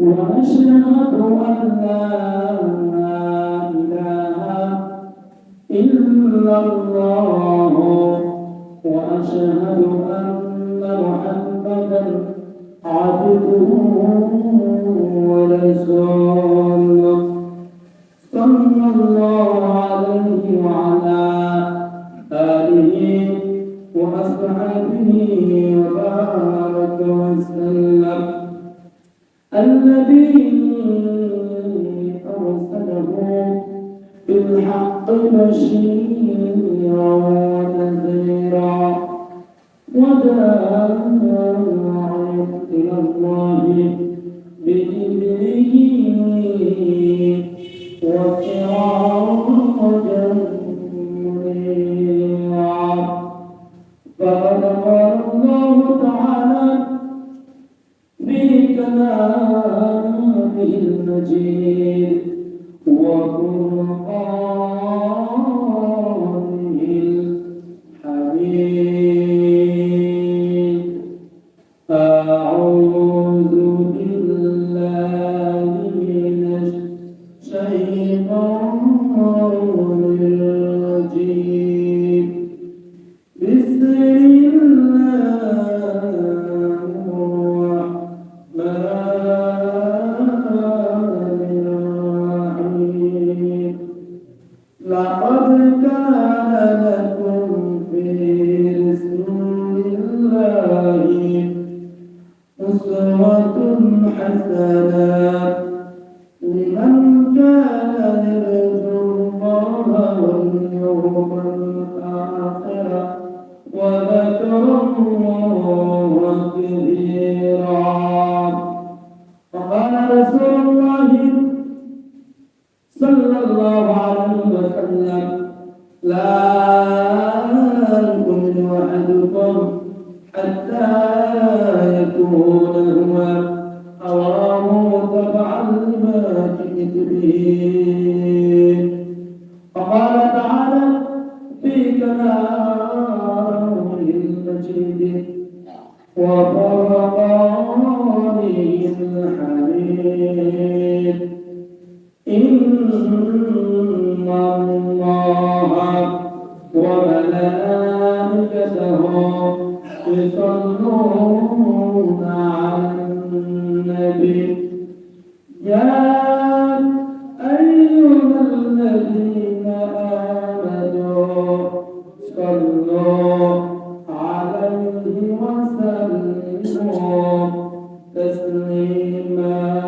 وأشهد أن لا إله إلا الله وأشهد أن محمدا عبده ورسوله صلى الله عليه وعلى آله وأصحابه وبارك وسلم الذي أرسله بالحق بشيرا ونذيرا وداعيا إلى الله بإذنه وسراجا منيرا فقد قال الله تعالى في كلامه المجيد وفرقانه الحميد أعوذ بالله من الشيطان الرجيم بسم لقد كان لكم في رسول الله أسوة حسنة لمن كان يرجو الله واليوم الآخر وذكر الله كثيرا. وقال رسول الله صلى الله عليه وسلم لا يؤمن أحدكم حتى يكون هو هواه تبعا لما جئت به. وقال تعالى في كلامه المجيد وفرقانه الحميد إن الله وملائكته يصلون على النبي يا أيها الذين آمنوا صلوا عليه وسلموا تسليما.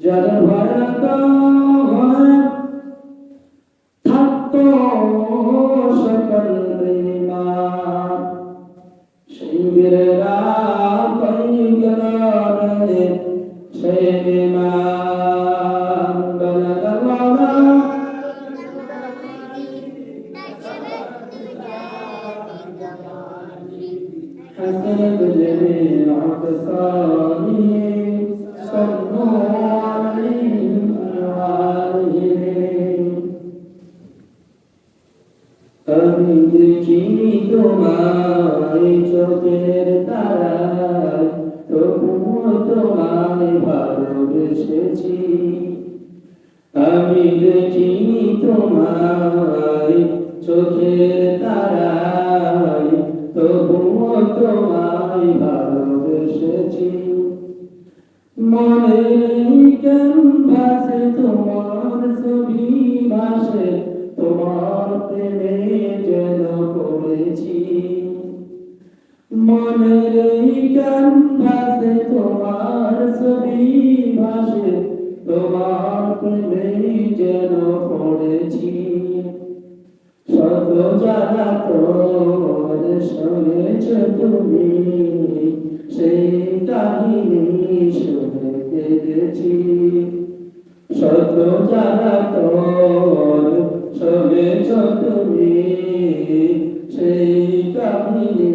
যার ভয়াত ভয় থাকতো সকল বিমান সেই বীরেরা কই গেল রে সেই বিমান বলগলা حسنت جميع أقصاره صلوا عليه وآله আমি দেখিনি তোমায় চোখের তারায় তবুও তোমায় ভালোবেসেছি আমি দেখিনি তোমায় চোখের তারায় তবুও তোমায় ভালোবেসেছি মনের ক্যানভাসে তোমার ছবি ভাসে তোমার প্রেমে যেন পড়েছি মনের ক্যানভাসে তোমার ছবি ভাসে তোমার প্রেমে যেন পড়েছি শত জানা তোর শুনেছ তুমি সেই কাহিনী শুনে কেঁদেছি শত জানা তোর শুনেছ তুমি সেই কাহিনী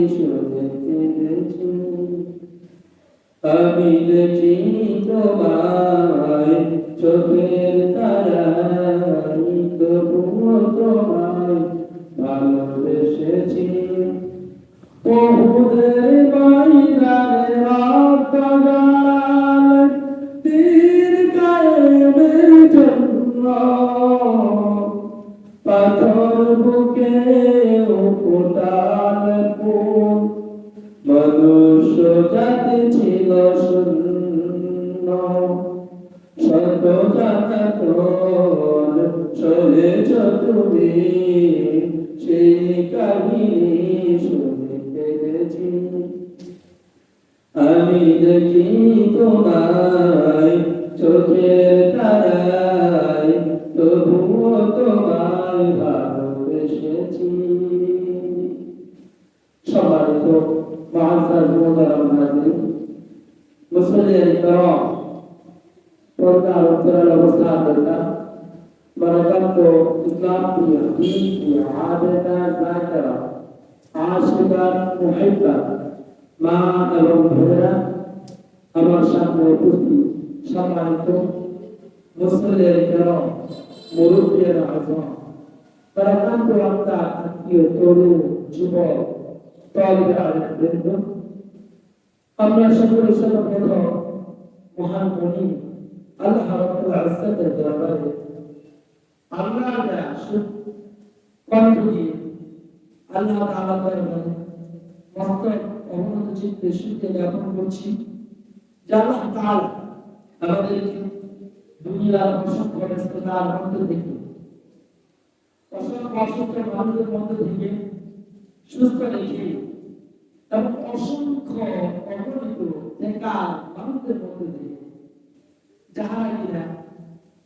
শুনে কেঁদেছি আমি দেখি তোমায় চোখের তারায় তবুও তোমায় ভালোবেসেছি বহুদের ময়দানে রক্ত জড়াল তীর কায়েমের জন্য পাথর বুকে ফোটাল খুন মনুষ্য জাতি ছিল শূন্য শত জাতন চলেছ তুমি সেই কাহিনী শুনে কেঁদেছি আমি দেখি তোমায় চোখের তারায় তবুও তোমায় ভালোবেসেছি সম্মানিত মহাসার মোহতারাম হাজির মুসলিম کرام পর্দার অন্তরাল অবস্থানটা বরকত ইসলাম की हकीम की आदत जाकरा आशिका मुहिब्बा মা এবং বোনেরা আমার সামনে উপস্থিত সম্মানিত মুসলিম کرام মুরব্বিয়ান আযম বরকত আপনার আত্মীয় তরুণ যুবক তালিবে আলেমবৃন্দ আমরা সকলে সর্বপ্রথম মহান মুনি আল্লাহ রাব্বুল ইজ্জতের দরবারে আল্লাহর কণ্ঠ দিয়ে আল্লাহ তাআলার দরবারে মস্তক অবনত চিত্তে শুকরিয়া জ্ঞাপন করছি যে আল্লাহ তাআলা আমাদেরকে দুনিয়ার অসংখ্য ব্যস্ততার মধ্য থেকে অসংখ্য মানুষের মধ্য থেকে সুস্থ রেখে এবং অসংখ্য অগণিত বেকার মানুষদের মধ্যে দিয়ে যারা কিনা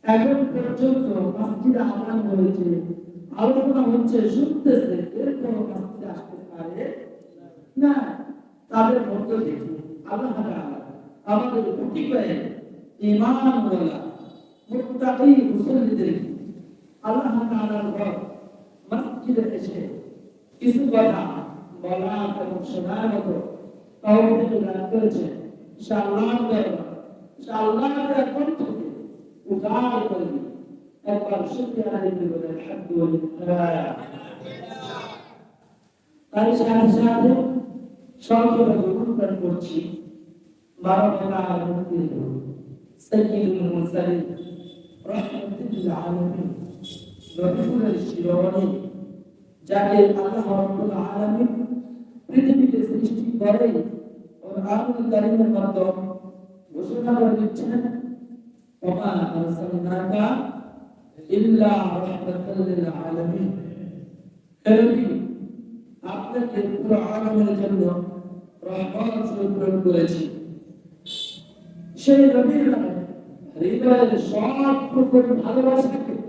এখন পর্যন্ত মসজিদে আযান হয়েছে আলোচনা হচ্ছে শুনতেছে এরপর মসজিদে আসতে পারে না তাদের মধ্য থেকে আল্লাহ তাআলা আমাদের প্রতি করে ঈমানওয়ালা মুত্তাকি মুসল্লিদের আল্লাহ তাআলার ঘর মসজিদে এসে কিছু কথা বলা এবং শোনার মতো তৌফিক দান করেছেন ইনশাআল্লাহ কণ্ঠ থেকে উদার করে একবার শুকরিয়া আদায় করবেন আলহামদুলিল্লাহ তার সাথে সাথে সংক্ষেপে গুরুত্ব করছি মানবতার মুক্তি সাইয়্যিদুল মুরসালিন রাহমাতুল আলামিন নবীর শিরোমণি যাকে আল্লাহ রাব্বুল আলামিন পৃথিবীতে সৃষ্টি করে কোরআনুল কারীমের মাধ্যমে ঘোষণা করে দিচ্ছেন ওমা আরসালনাকা ইল্লা রাহমাতাল লিল আলামিন নবী আপনাকে পুরো আলামের জন্য রহমত স্বরূপ করেছি সেই নবীর নামে হৃদয়ের সবটুকু ভালোবাসাকে